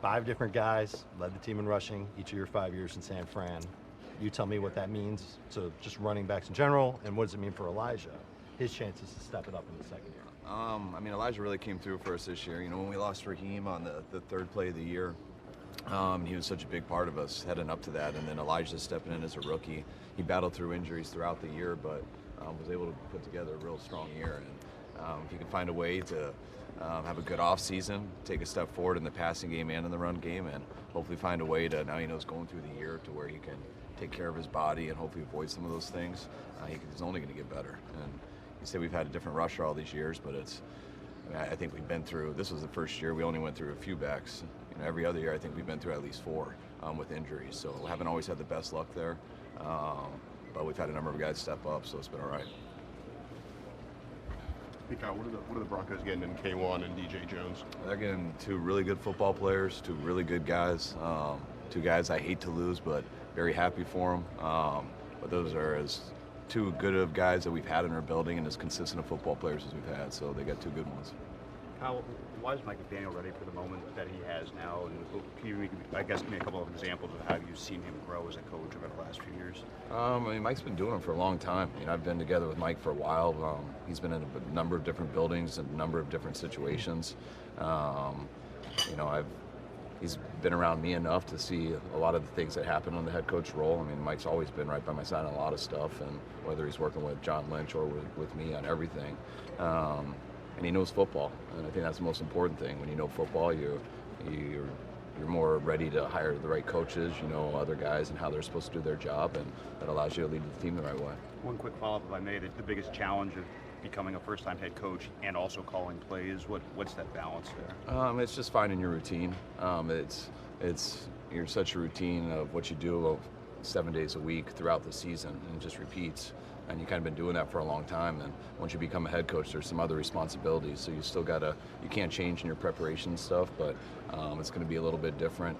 5 different guys, led the team in rushing each of your 5 years in San Fran. You tell me what that means to just running backs in general, and what does it mean for Elijah, his chances to step it up in the second year? I mean, Elijah really came through for us this year. You know, when we lost Raheem on the third play of the year, he was such a big part of us heading up to that. And then Elijah stepping in as a rookie. He battled through injuries throughout the year, but was able to put together a real strong year. And if you can find a way to have a good offseason, take a step forward in the passing game and in the run game, and hopefully find a way to, now he knows going through the year to where he can take care of his body and hopefully avoid some of those things, he's only going to get better. And you say we've had a different rusher all these years, but I think we've been through, this was the first year we only went through a few backs. You know, every other year I think we've been through at least 4 with injuries. So we haven't always had the best luck there, but we've had a number of guys step up, so it's been all right. Hey, Kyle, what are the Broncos getting in K1 and DJ Jones? They're getting 2 really good football players, 2 really good guys, 2 guys I hate to lose, but very happy for them. But those are as 2 good of guys that we've had in our building and as consistent of football players as we've had, so they got 2 good ones. Kyle, why is Mike McDaniel ready for the moment that he has now? And can you, I guess, give me a couple of examples of how you've seen him grow as a coach over the last few years? I mean, Mike's been doing it for a long time. You know, I've been together with Mike for a while. He's been in a number of different buildings and a number of different situations. You know, he's been around me enough to see a lot of the things that happen on the head coach role. I mean, Mike's always been right by my side on a lot of stuff, and whether he's working with John Lynch or with me on everything. And he knows football, and I think that's the most important thing. When you know football, you're more ready to hire the right coaches, you know, other guys and how they're supposed to do their job, and that allows you to lead the team the right way. One quick follow-up, if I may, the biggest challenge of becoming a first-time head coach and also calling plays, what's that balance there? It's just finding your routine. You're such a routine of what you do 7 days a week throughout the season, and it just repeats. And you kind of been doing that for a long time. And once you become a head coach, there's some other responsibilities. So you still you can't change in your preparation stuff, but it's going to be a little bit different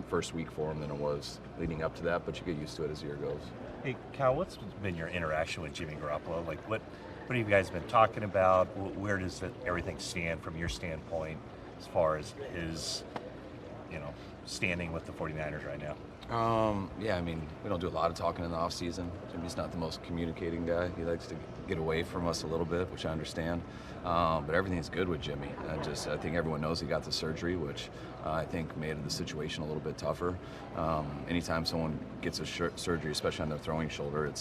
first week for him than it was leading up to that. But you get used to it as the year goes. Hey, Kyle, what's been your interaction with Jimmy Garoppolo? Like, what have you guys been talking about? Where does everything stand from your standpoint as far as his, standing with the 49ers right now? Yeah, I mean, we don't do a lot of talking in the off season. Jimmy's not the most communicating guy. He likes to get away from us a little bit, which I understand. But everything's good with Jimmy. I think everyone knows he got the surgery, which I think made the situation a little bit tougher. Anytime someone gets a surgery, especially on their throwing shoulder,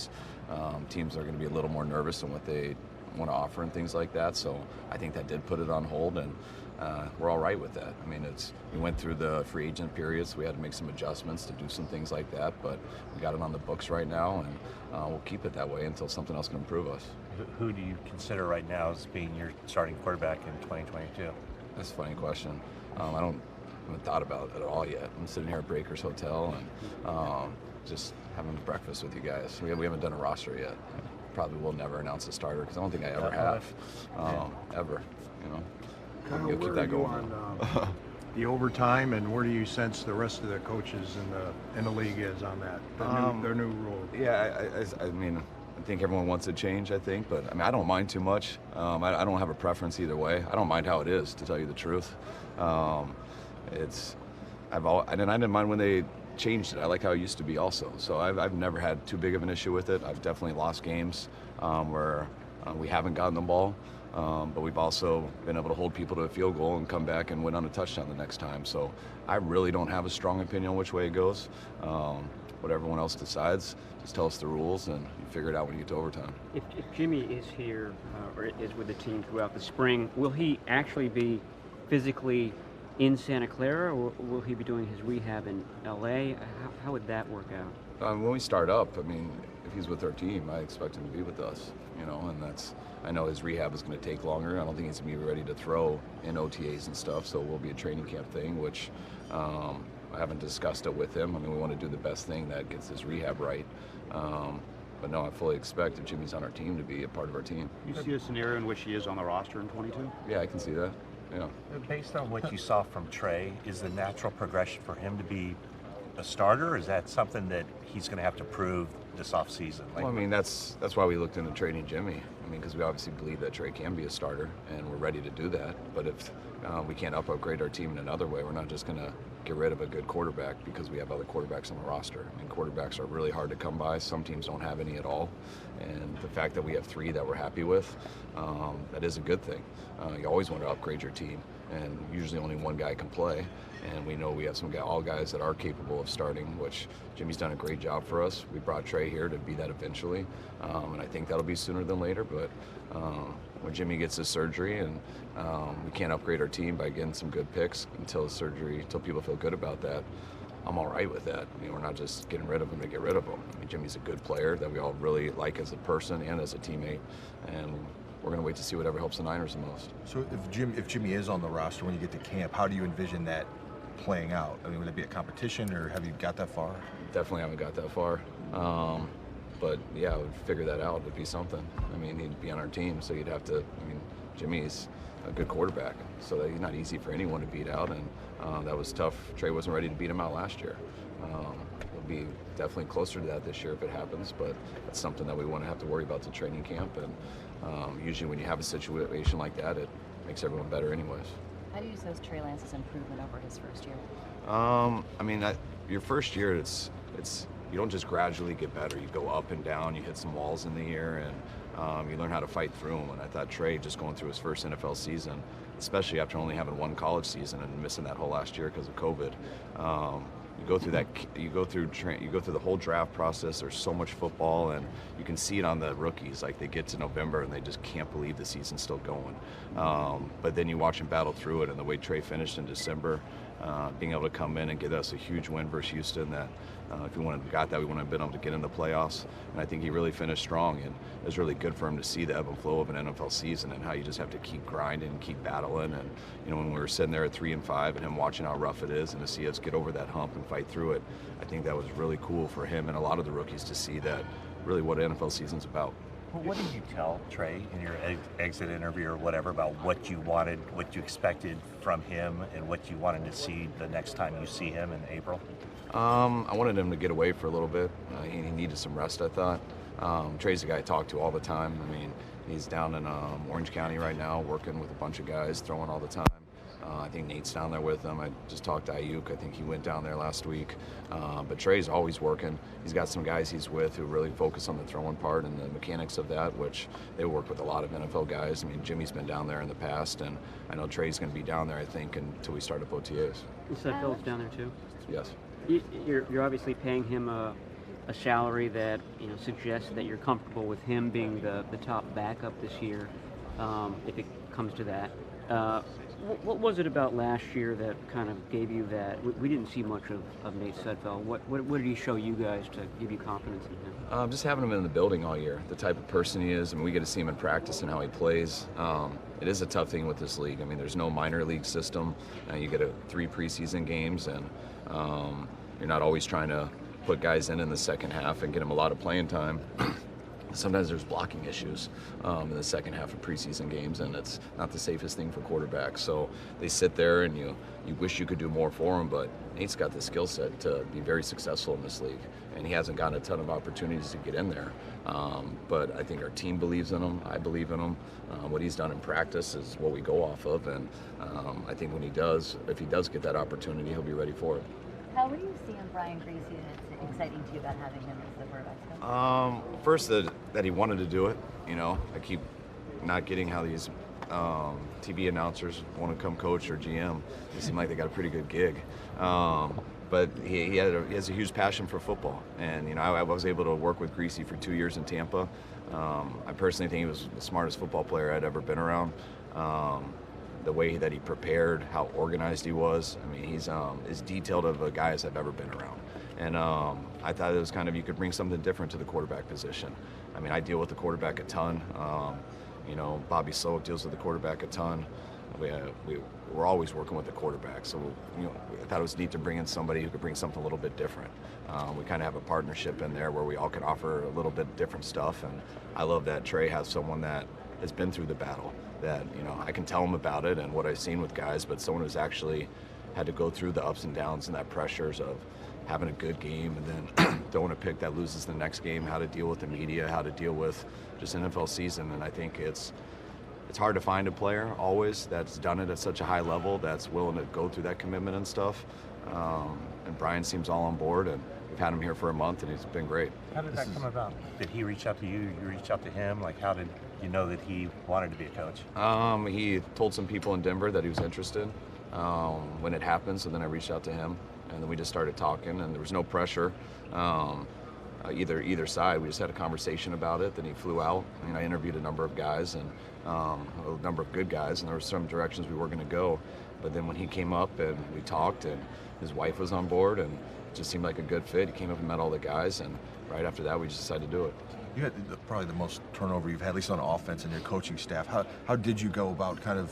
teams are going to be a little more nervous on what they want to offer and things like that. So I think that did put it on hold, and we're all right with that. I mean, we went through the free agent period, so we had to make some adjustments to do some things like that, but we got it on the books right now, and we'll keep it that way until something else can improve us. Who do you consider right now as being your starting quarterback in 2022? That's a funny question. I haven't thought about it at all yet. I'm sitting here at Breakers Hotel and just having breakfast with you guys. We haven't done a roster yet. Probably will never announce a starter because I don't think I ever have, ever. Kyle, You'll keep that going. On the overtime, and where do you sense the rest of the coaches in the league is on that? Their new rule. Yeah, I mean, I think everyone wants a change. I think, but I mean, I don't mind too much. I don't have a preference either way. I don't mind how it is, to tell you the truth. I didn't mind when they changed it. I like how it used to be also. So I've never had too big of an issue with it. I've definitely lost games where we haven't gotten the ball. But we've also been able to hold people to a field goal and come back and win on a touchdown the next time. So I really don't have a strong opinion on which way it goes. What everyone else decides, just tell us the rules and you figure it out when you get to overtime. If Jimmy is here or is with the team throughout the spring, will he actually be physically in Santa Clara, or will he be doing his rehab in L.A.? How would that work out? When we start up, I mean, if he's with our team, I expect him to be with us, and I know his rehab is going to take longer. I don't think he's going to be ready to throw in OTAs and stuff, so it will be a training camp thing, which I haven't discussed it with him. I mean, we want to do the best thing that gets his rehab right. But no, I fully expect if Jimmy's on our team to be a part of our team. You see a scenario in which he is on the roster in 22? Yeah, I can see that. Yeah. Based on what you saw from Trey, is the natural progression for him to be a starter, or is that something that he's going to have to prove this offseason? Well, I mean, that's why we looked into trading Jimmy. I mean, because we obviously believe that Trey can be a starter, and we're ready to do that. But if we can't upgrade our team in another way, we're not just going to get rid of a good quarterback because we have other quarterbacks on the roster. I mean, quarterbacks are really hard to come by. Some teams don't have any at all. And the fact that we have 3 that we're happy with, that is a good thing. You always want to upgrade your team, and usually only one guy can play. And we know we have all guys that are capable of starting, which Jimmy's done a great job for us. We brought Trey here to be that eventually, and I think that'll be sooner than later. But when Jimmy gets his surgery, and we can't upgrade our team by getting some good picks until his surgery, until people feel good about that, I'm all right with that. I mean, we're not just getting rid of him to get rid of him. I mean, Jimmy's a good player that we all really like as a person and as a teammate, and we're going to wait to see whatever helps the Niners the most. So if Jimmy is on the roster when you get to camp, how do you envision that playing out? I mean, would it be a competition, or have you got that far? Definitely haven't got that far. But yeah, I would figure that out. It'd be something. I mean, he'd be on our team, so you'd have to. I mean, Jimmy's a good quarterback, so he's not easy for anyone to beat out, and that was tough. Trey wasn't ready to beat him out last year. We'll be definitely closer to that this year if it happens, but that's something that we won't have to worry about till training camp. And usually, when you have a situation like that, it makes everyone better, anyways. How do you assess Trey Lance's improvement over his first year? I mean, your first year, it's you don't just gradually get better. You go up and down. You hit some walls in the year, and you learn how to fight through them. And I thought Trey, just going through his first NFL season, especially after only having one college season and missing that whole last year because of COVID, you go through that. You go through the whole draft process. There's so much football, and you can see it on the rookies. Like, they get to November and they just can't believe the season's still going. But then you watch him battle through it, and the way Trey finished in December, being able to come in and get us a huge win versus Houston. That if we wouldn't have got that, we wouldn't have been able to get in the playoffs. And I think he really finished strong, and it was really good for him to see the ebb and flow of an NFL season and how you just have to keep grinding and keep battling. And you know, when we were sitting there at 3-5 and him watching how rough it is, and to see us get over that hump and fight through it, I think that was really cool for him and a lot of the rookies to see that really what an NFL season's about. Well, what did you tell Trey in your exit interview or whatever about what you wanted, what you expected from him, and what you wanted to see the next time you see him in April? I wanted him to get away for a little bit. He needed some rest, I thought. Trey's the guy I talk to all the time. I mean, he's down in Orange County right now working with a bunch of guys, throwing all the time. I think Nate's down there with him. I just talked to Ayuk. I think he went down there last week. But Trey's always working. He's got some guys he's with who really focus on the throwing part and the mechanics of that, which they work with a lot of NFL guys. I mean, Jimmy's been down there in the past, and I know Trey's going to be down there, I think, until we start up OTAs. You said Phil's down there too? Yes. You're obviously paying him a salary that suggests that you're comfortable with him being the top backup this year, if it comes to that. What was it about last year that kind of gave you that? We didn't see much of Nate Sudfeld. What did he show you guys to give you confidence in him? Just having him in the building all year, the type of person he is. I mean, we get to see him in practice and how he plays. It is a tough thing with this league. I mean, there's no minor league system. You get 3 preseason games, and you're not always trying to put guys in the second half and get them a lot of playing time. Sometimes there's blocking issues in the second half of preseason games, and it's not the safest thing for quarterbacks. So they sit there, and you wish you could do more for him, but Nate's got the skill set to be very successful in this league, and he hasn't gotten a ton of opportunities to get in there. But I think our team believes in him. I believe in him. What he's done in practice is what we go off of, and I think if he does get that opportunity, he'll be ready for it. How are you seeing Brian Griese, and it's exciting to you about having him as the quarterback? First, that he wanted to do it. I keep not getting how these TV announcers want to come coach or GM. They seem like they got a pretty good gig. But he has a huge passion for football. And, I was able to work with Griese for 2 years in Tampa. I personally think he was the smartest football player I'd ever been around. The way that he prepared, how organized he was. I mean, he's as detailed of a guy as I've ever been around. And I thought it was kind of, you could bring something different to the quarterback position. I mean, I deal with the quarterback a ton. Bobby Sloak deals with the quarterback a ton. We're always working with the quarterback. So, I thought it was neat to bring in somebody who could bring something a little bit different. We kind of have a partnership in there where we all can offer a little bit different stuff. And I love that Trey has someone that has been through the battle, that, I can tell him about it and what I've seen with guys, but someone who's actually had to go through the ups and downs and that pressures of having a good game and then throwing a pick that loses the next game, how to deal with the media, how to deal with just NFL season. And I think it's hard to find a player always that's done it at such a high level, that's willing to go through that commitment and stuff. And Brian seems all on board, and we've had him here for a month, and he's been great. How did that come about? Did he reach out to you? You reached out to him? Like, how did you know that he wanted to be a coach? He told some people in Denver that he was interested when it happened, so then I reached out to him, and then we just started talking, and there was no pressure. Either side. We just had a conversation about it. Then he flew out. I mean, I interviewed a number of guys and a number of good guys, and there were some directions we were going to go. But then when he came up and we talked, and his wife was on board, and it just seemed like a good fit. He came up and met all the guys, and right after that, we just decided to do it. You had probably the most turnover you've had, at least on offense, in your coaching staff. How did you go about kind of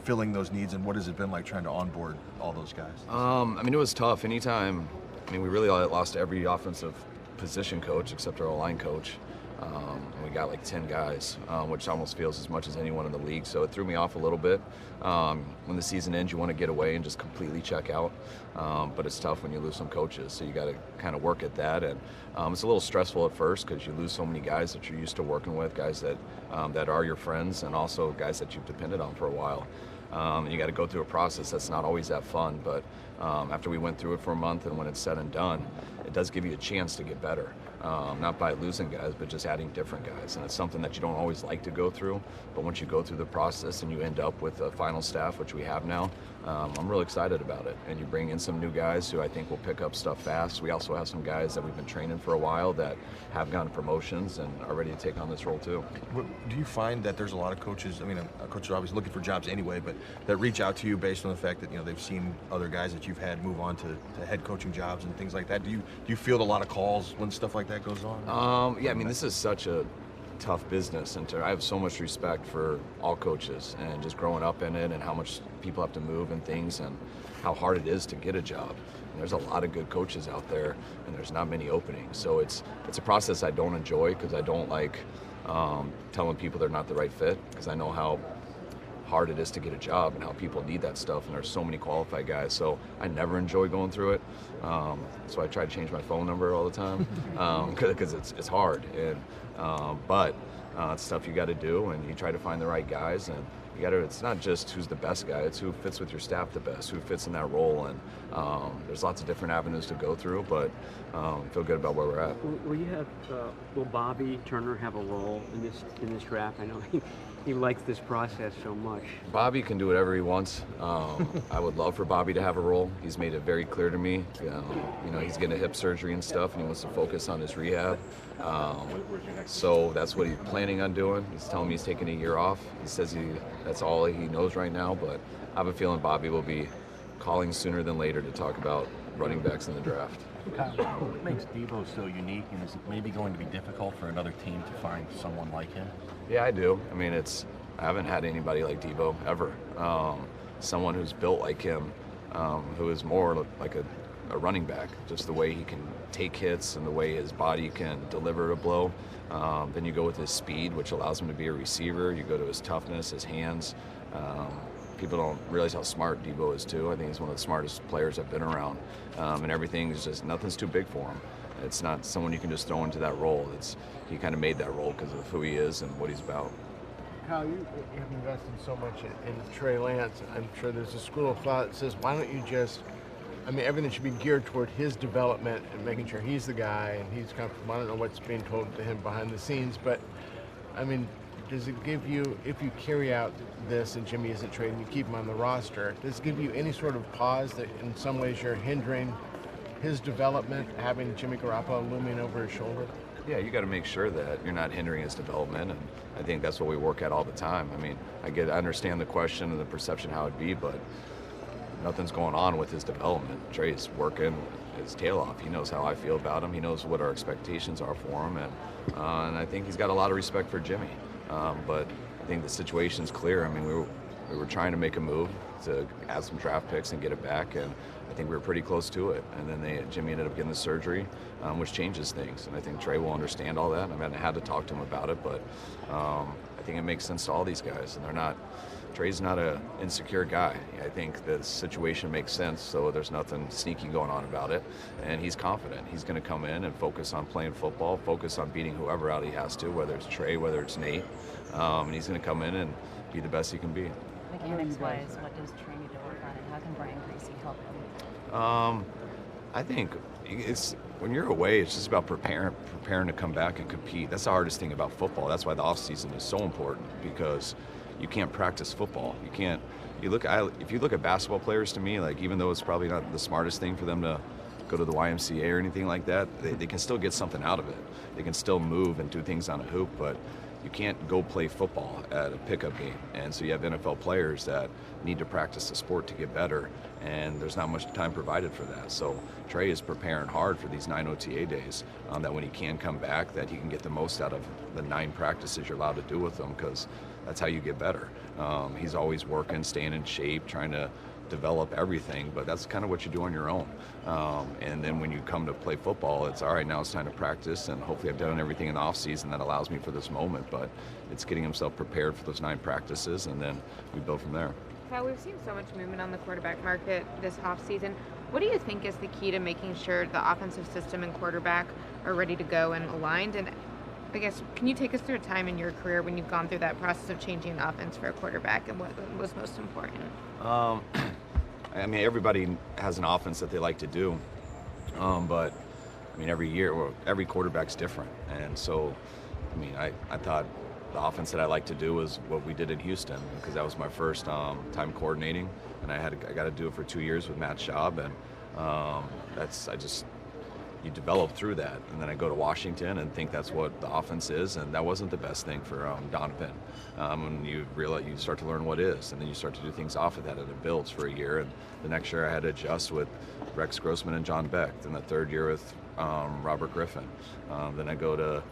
filling those needs, and what has it been like trying to onboard all those guys? I mean, it was tough. Anytime, I mean, we really lost every offensive position coach except our line coach. And we got like 10 guys, which almost feels as much as anyone in the league. So it threw me off a little bit. When the season ends, you want to get away and just completely check out. But it's tough when you lose some coaches. So you got to kind of work at that. And it's a little stressful at first because you lose so many guys that you're used to working with, guys that are your friends, and also guys that you've depended on for a while. You got to go through a process that's not always that fun. But after we went through it for a month, and when it's said and done, it does give you a chance to get better. Not by losing guys, but just adding different guys. And it's something that you don't always like to go through, but once you go through the process and you end up with a final staff, which we have now, I'm really excited about it. And you bring in some new guys who I think will pick up stuff fast. We also have some guys that we've been training for a while that have gotten promotions and are ready to take on this role too. Do you find that there's a lot of coaches, I mean, coaches are obviously looking for jobs anyway, but that reach out to you based on the fact that, they've seen other guys that you've had move on to head coaching jobs and things like that? Do you field a lot of calls when stuff like that goes on? Yeah, I mean, this is such a tough business, and I have so much respect for all coaches and just growing up in it and how much people have to move and things and how hard it is to get a job. And there's a lot of good coaches out there, and there's not many openings. So it's a process I don't enjoy because I don't like telling people they're not the right fit, because I know how hard it is to get a job and how people need that stuff, and there's so many qualified guys. So I never enjoy going through it. So I try to change my phone number all the time because it's hard. But it's stuff you got to do, and you try to find the right guys, and you got to. It's not just who's the best guy; it's who fits with your staff the best, who fits in that role. And there's lots of different avenues to go through, but feel good about where we're at. Will Bobby Turner have a role in this draft? I know he likes this process so much. Bobby can do whatever he wants. I would love for Bobby to have a role. He's made it very clear to me. He's getting a hip surgery and stuff, and he wants to focus on his rehab. So that's what he's planning on doing. He's telling me he's taking a year off. He says that's all he knows right now, but I have a feeling Bobby will be calling sooner than later to talk about running backs in the draft. What makes Deebo so unique, and is it maybe going to be difficult for another team to find someone like him? Yeah, I do. I mean, I haven't had anybody like Deebo ever. Someone who's built like him, who is more like a running back, just the way he can take hits and the way his body can deliver a blow. Then you go with his speed, which allows him to be a receiver. You go to his toughness, his hands. People don't realize how smart Deebo is too. I think he's one of the smartest players I've been around. And everything is just, nothing's too big for him. It's not someone you can just throw into that role. He kind of made that role because of who he is and what he's about. Kyle, you have invested so much in Trey Lance. I'm sure there's a school of thought that says, why don't you just, everything should be geared toward his development and making sure he's the guy and he's comfortable. I don't know what's being told to him behind the scenes, but does it give you, if you carry out this and Jimmy isn't traded and you keep him on the roster, does it give you any sort of pause that in some ways you're hindering his development, having Jimmy Garoppolo looming over his shoulder? Yeah, you got to make sure that you're not hindering his development, and I think that's what we work at all the time. I understand the question and the perception how it'd be, but nothing's going on with his development. Trey's working his tail off. He knows how I feel about him. He knows what our expectations are for him, and I think he's got a lot of respect for Jimmy. But I think the situation's clear. We were trying to make a move to add some draft picks and get it back, and I think we were pretty close to it. And then Jimmy ended up getting the surgery, which changes things. And I think Trey will understand all that. I had to talk to him about it, but I think it makes sense to all these guys. And they're not Trey's not an insecure guy. I think the situation makes sense, so there's nothing sneaky going on about it. And he's confident. He's going to come in and focus on playing football, focus on beating whoever out he has to, whether it's Trey, whether it's Nate. And he's going to come in and be the best he can be. Mechanics-wise, what does Trey need to work on, and how can Brian Griese help him? I think it's when you're away, it's just about preparing to come back and compete. That's the hardest thing about football. That's why the offseason is so important, because you can't practice football. You can't. If you look at basketball players, to me, like, even though it's probably not the smartest thing for them to go to the YMCA or anything like that, they can still get something out of it. They can still move and do things on a hoop, but you can't go play football at a pickup game. And so you have NFL players that need to practice the sport to get better, and there's not much time provided for that. So Trey is preparing hard for these 9 OTA days, that when he can come back, that he can get the most out of the 9 practices you're allowed to do with him, because that's how you get better. He's always working, staying in shape, trying to develop everything, but that's kind of what you do on your own. And then when you come to play football, it's all right, now it's time to practice, and hopefully I've done everything in the off season that allows me for this moment, but it's getting himself prepared for those 9 practices, and then we build from there. Kyle, we've seen so much movement on the quarterback market this offseason. What do you think is the key to making sure the offensive system and quarterback are ready to go and aligned? And I guess, can you take us through a time in your career when you've gone through that process of changing an offense for a quarterback, and what was most important? I mean, everybody has an offense that they like to do, but I mean, every year, every quarterback's different. And so, I mean, I thought the offense that I like to do was what we did in Houston, because that was my first time coordinating, and I got to do it for 2 years with Matt Schaub, and you develop through that. And then I go to Washington and think that's what the offense is, and that wasn't the best thing for Donovan. And you realize, you start to learn what is, and then you start to do things off of that, and it builds for a year. And the next year I had to adjust with Rex Grossman and John Beck. Then the third year with Robert Griffin. Then I go to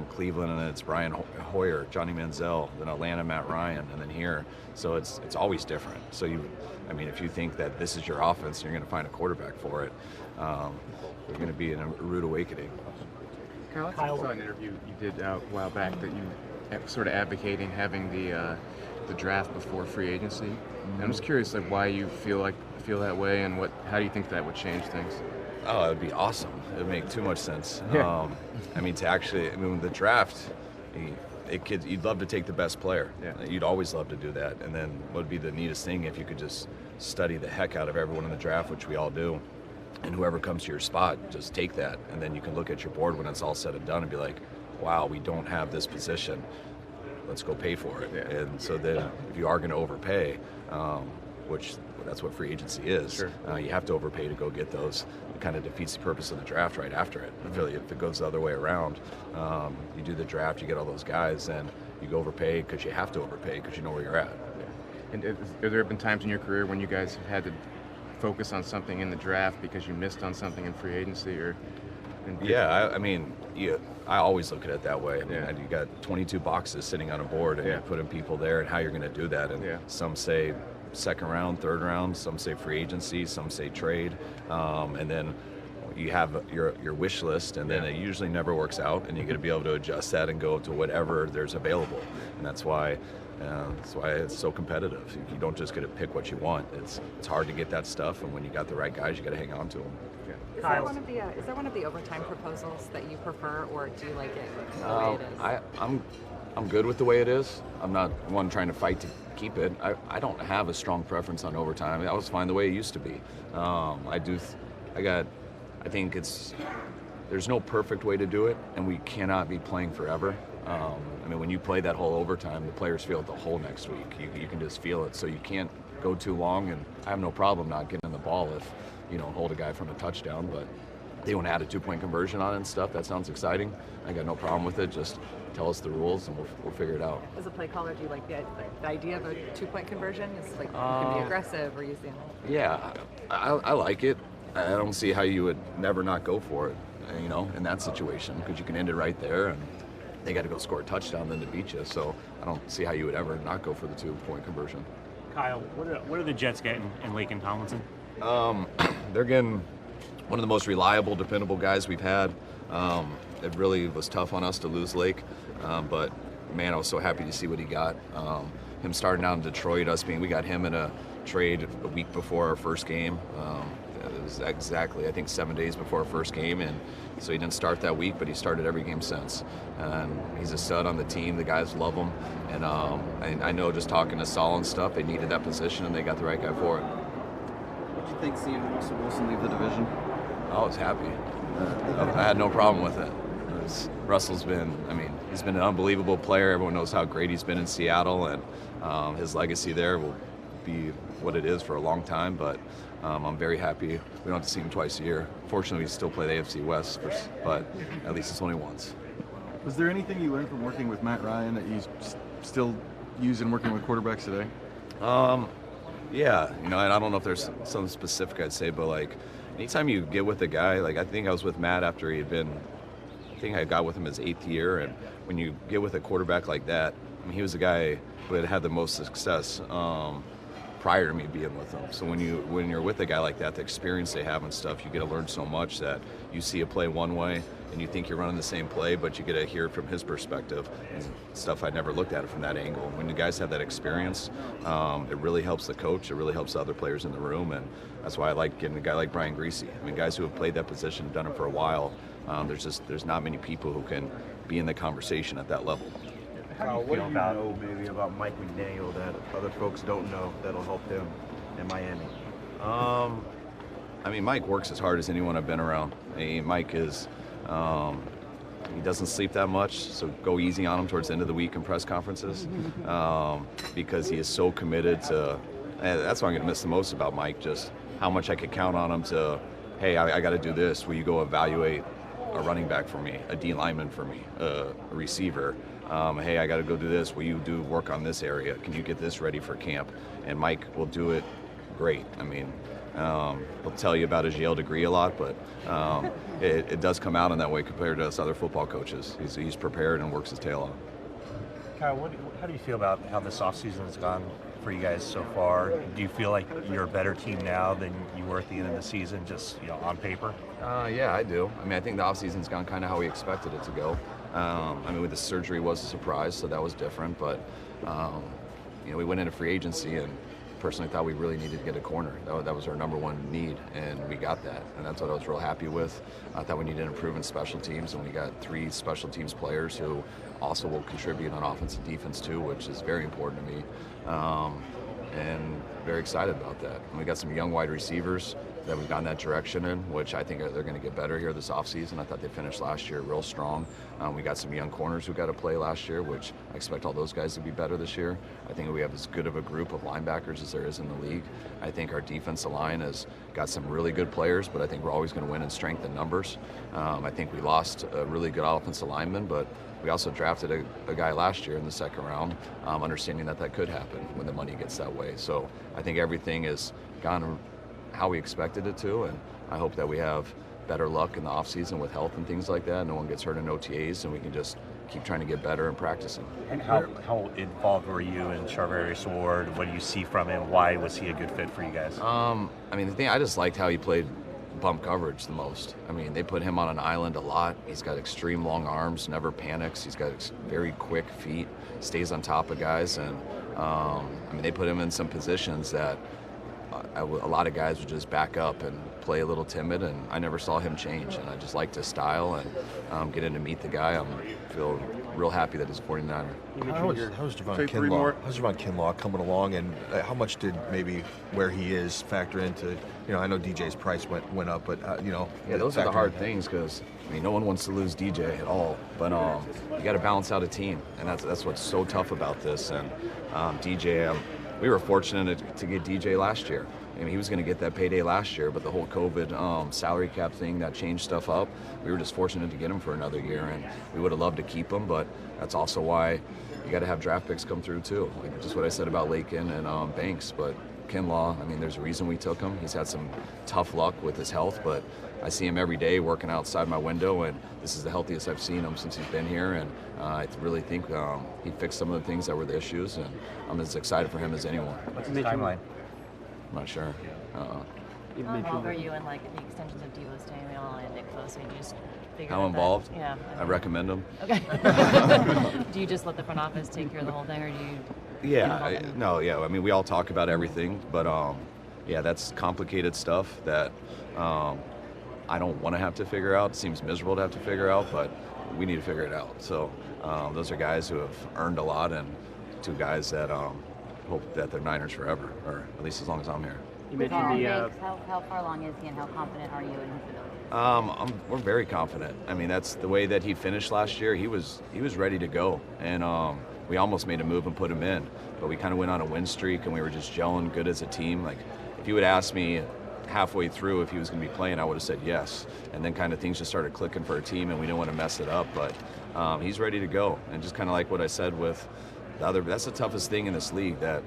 Cleveland, and it's Brian Hoyer, Johnny Manziel, then Atlanta, Matt Ryan, and then here. So it's always different. So if you think that this is your offense and you're going to find a quarterback for it, you're going to be in a rude awakening. Kyle, I saw an interview you did a while back that you sort of advocating having the draft before free agency. And I'm just curious, like, why you feel that way, and how do you think that would change things? Oh, it would be awesome. It would make too much sense. Yeah. The draft, you'd love to take the best player. Yeah. You'd always love to do that. And then what would be the neatest thing if you could just study the heck out of everyone in the draft, which we all do, and whoever comes to your spot, just take that. And then you can look at your board when it's all said and done and be like, wow, we don't have this position. Let's go pay for it. Yeah. And so then if you are going to overpay, which that's what free agency is, sure. You have to overpay to go get those. It kind of defeats the purpose of the draft right after it. I feel like if it goes the other way around, you do the draft, you get all those guys, and you go overpay because you have to overpay because you know where you're at. Yeah. And have there been times in your career when you guys have had to focus on something in the draft because you missed on something in free agency? I always look at it that way. You got 22 boxes sitting on a board, and you're putting people there and how you're going to do that. And some say second round, third round, some say free agency, some say trade, and then you have your wish list, and then it usually never works out, and you got to be able to adjust that and go to whatever there's available. And that's why it's so competitive. You don't just get to pick what you want. It's hard to get that stuff, and when you got the right guys, you got to hang on to them. Is there one of the overtime proposals that you prefer, or do you like it the way it is? I'm good with the way it is. I'm not one trying to fight to keep it. I don't have a strong preference on overtime. I was fine the way it used to be. I think there's no perfect way to do it, and we cannot be playing forever. When you play that whole overtime, the players feel it the whole next week. You can just feel it, so you can't go too long, and I have no problem not getting the ball if hold a guy from a touchdown, but they want to add a 2-point conversion on it and stuff. That sounds exciting. I got no problem with it. Just tell us the rules and we'll figure it out. As a play caller, do you like the idea of a 2-point conversion? It's like you can be aggressive or use the... Yeah, I like it. I don't see how you would never not go for it, in that situation, because you can end it right there, and they got to go score a touchdown then to beat you. So I don't see how you would ever not go for the 2-point conversion. Kyle, what are the Jets getting in Laken Tomlinson? They're getting one of the most reliable, dependable guys we've had. It really was tough on us to lose Lake, but man, I was so happy to see what he got. him starting out in Detroit, we got him in a trade a week before our first game. It was exactly, I think, 7 days before our first game, and so he didn't start that week, but he started every game since. And he's a stud on the team. The guys love him, and I know just talking to Saul and stuff, they needed that position, and they got the right guy for it. What do you think seeing Russell Wilson leave the division? I was happy. I had no problem with it. Russell's been, he's been an unbelievable player. Everyone knows how great he's been in Seattle, and his legacy there will be what it is for a long time, but I'm very happy we don't have to see him twice a year. Fortunately, we still play the AFC West, but at least it's only once. Was there anything you learned from working with Matt Ryan that you still use in working with quarterbacks today? Yeah, and I don't know if there's something specific I'd say, but like anytime you get with a guy, like I think I was with Matt after he had been, I think I got with him his 8th year, and when you get with a quarterback like that, he was the guy who had had the most success prior to me being with him. So when you're with a guy like that, the experience they have and stuff, you get to learn so much that you see a play one way and you think you're running the same play, but you get to hear it from his perspective and stuff. I never looked at it from that angle. When the guys have that experience, it really helps the coach. It really helps the other players in the room, and that's why I like getting a guy like Brian Griese. Guys who have played that position, done it for a while. There's not many people who can be in the conversation at that level. What do you know maybe about Mike McDaniel that other folks don't know that'll help him in Miami? Mike works as hard as anyone I've been around. Mike is, he doesn't sleep that much, so go easy on him towards the end of the week in press conferences, because he is so committed to, and that's what I'm going to miss the most about Mike, just how much I could count on him to, hey, I got to do this. Will you go evaluate a running back for me, a D lineman for me, a receiver? Hey, I got to go do this. Will you do work on this area? Can you get this ready for camp? And Mike will do it great. He'll tell you about his Yale degree a lot, but it does come out in that way compared to us other football coaches. He's prepared and works his tail off. Kyle, how do you feel about how this offseason has gone for you guys so far? Do you feel like you're a better team now than you were at the end of the season, just on paper? Yeah, I do. I think the offseason's gone kind of how we expected it to go. With the surgery was a surprise, so that was different. But we went into free agency and personally thought we really needed to get a corner. That was our number one need, and we got that. And that's what I was real happy with. I thought we needed to improve in special teams, and we got 3 special teams players who also will contribute on offense and defense too, which is very important to me. And very excited about that. And we got some young wide receivers that we've gone that direction in, which I think they're going to get better here this offseason. I thought they finished last year real strong. We got some young corners who got to play last year, which I expect all those guys to be better this year. I think we have as good of a group of linebackers as there is in the league. I think our defensive line has got some really good players, but I think we're always going to win in strength and numbers. I think we lost a really good offensive lineman, but we also drafted a guy last year in the 2nd round, understanding that could happen when the money gets that way. So I think everything has gone how we expected it to, and I hope that we have better luck in the offseason with health and things like that. No one gets hurt in OTAs, and we can just keep trying to get better and practicing. And how involved were you in Charvarius Ward? What do you see from him? Why was he a good fit for you guys? The thing, I just liked how he played bump coverage the most. They put him on an island a lot. He's got extreme long arms, never panics. He's got very quick feet, stays on top of guys, and they put him in some positions that a lot of guys would just back up and play a little timid, and I never saw him change, and I just liked his style and getting to meet the guy. I feel real happy that he's a 49er. How's Javon Kinlaw? How's Javon Kinlaw coming along, and how much did maybe where he is factor into? I know DJ's price went up, but Yeah, those are the hard things because no one wants to lose DJ at all, but you got to balance out a team, and that's what's so tough about this. And DJ, we were fortunate to get DJ last year. He was going to get that payday last year, but the whole COVID salary cap thing that changed stuff up. We were just fortunate to get him for another year, and we would have loved to keep him, but that's also why you got to have draft picks come through too. Like just what I said about Laken and Banks, but Kinlaw, there's a reason we took him. He's had some tough luck with his health, but I see him every day working outside my window, and this is the healthiest I've seen him since he's been here, and I really think he fixed some of the things that were the issues, and I'm as excited for him as anyone. What's his timeline? I'm not sure. How involved are you in the extensions of Deebo Samuel and Nick Bosa? You just figure How involved? Yeah. I recommend them. Okay. Do you just let the front office take care of the whole thing, or do you I mean, we all talk about everything, but yeah, that's complicated stuff that I don't want to have to figure out. It seems miserable to have to figure out, but we need to figure it out. So those are guys who have earned a lot, and two guys that hope that they're Niners forever, or at least as long as I'm here. You mentioned the. How far along is he, and how confident are you in his ability? We're very confident. I mean, that's the way that he finished last year. He was ready to go, and we almost made a move and put him in, but we kind of went on a win streak, and we were just gelling good as a team. Like, if you would ask me halfway through if he was going to be playing, I would have said yes. And then kind of things just started clicking for a team, and we didn't want to mess it up. But he's ready to go, and just kind of like what I said with the other. That's the toughest thing in this league, that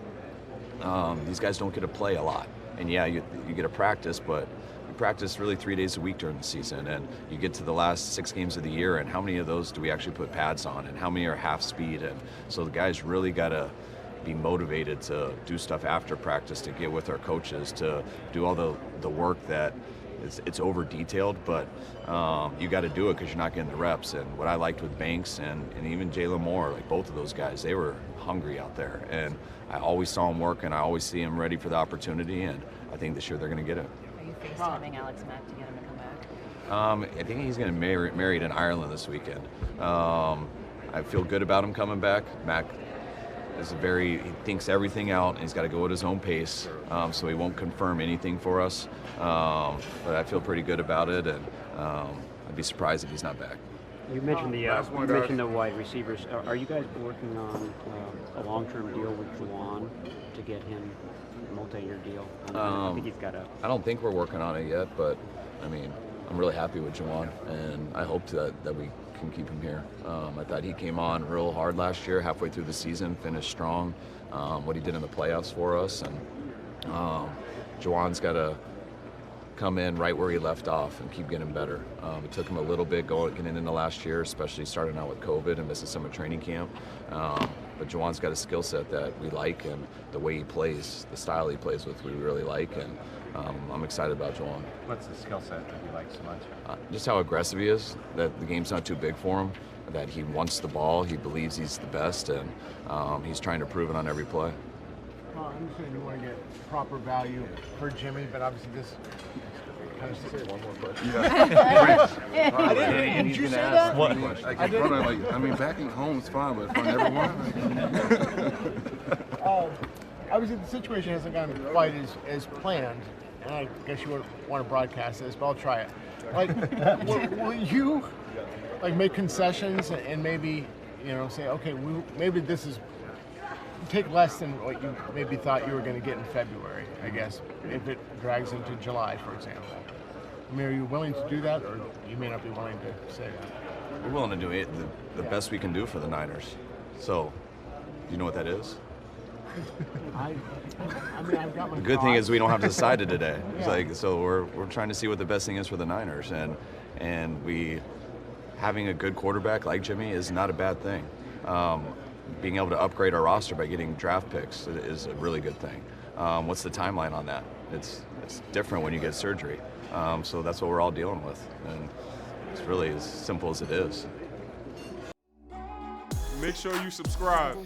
these guys don't get to play a lot. And yeah, you get to practice, but you practice really 3 days a week during the season, and you get to the last 6 games of the year, and how many of those do we actually put pads on, and how many are half speed? And so the guys really got to be motivated to do stuff after practice, to get with our coaches, to do all the work that it's over detailed, but you got to do it because you're not getting the reps. And what I liked with Banks and even Jalen Moore, like both of those guys, they were hungry out there, and I always saw them work, and I always see them ready for the opportunity, and I think this year they're going to get it. Are you FaceTiming Alex Mack to get him to come back? I think he's going to married in Ireland this weekend. I feel good about him coming back. Mac is he thinks everything out, and he's got to go at his own pace, so he won't confirm anything for us. But I feel pretty good about it, and I'd be surprised if he's not back. You mentioned the wide receivers. Are you guys working on a long-term deal with Jauan to get him a multi-year deal? I think he's got a. I don't think we're working on it yet, but I mean, I'm really happy with Jauan, and I hope that we can keep him here. I thought he came on real hard last year, halfway through the season, finished strong. What he did in the playoffs for us, and Jauan's got to come in right where he left off and keep getting better. It took him a little bit getting into last year, especially starting out with COVID and missing some of training camp. But Jauan's got a skill set that we like, and the way he plays, the style he plays with, we really like, and I'm excited about Jauan. What's the skill set that you like so much? Just how aggressive he is, that the game's not too big for him, that he wants the ball, he believes he's the best, and he's trying to prove it on every play. Well, I'm saying you want to get proper value for Jimmy, but obviously this kind of say one more question. Did you say that? I mean, backing home is fine, but from everyone. Obviously, the situation hasn't gone quite as planned, and I guess you wouldn't want to broadcast this, but I'll try it. Like, will you make concessions and maybe say, okay, maybe this is. Take less than what you maybe thought you were going to get in February, I guess, if it drags into July, for example. I mean, are you willing to do that, or you may not be willing to say that? We're willing to do it, the best we can do for the Niners. So, do you know what that is? I mean, I've got my The good thing is we don't have to decide it today. Yeah. It's so we're trying to see what the best thing is for the Niners, and having a good quarterback like Jimmy is not a bad thing. Being able to upgrade our roster by getting draft picks is a really good thing. What's the timeline on that? It's different when you get surgery. So that's what we're all dealing with. And it's really as simple as it is. Make sure you subscribe.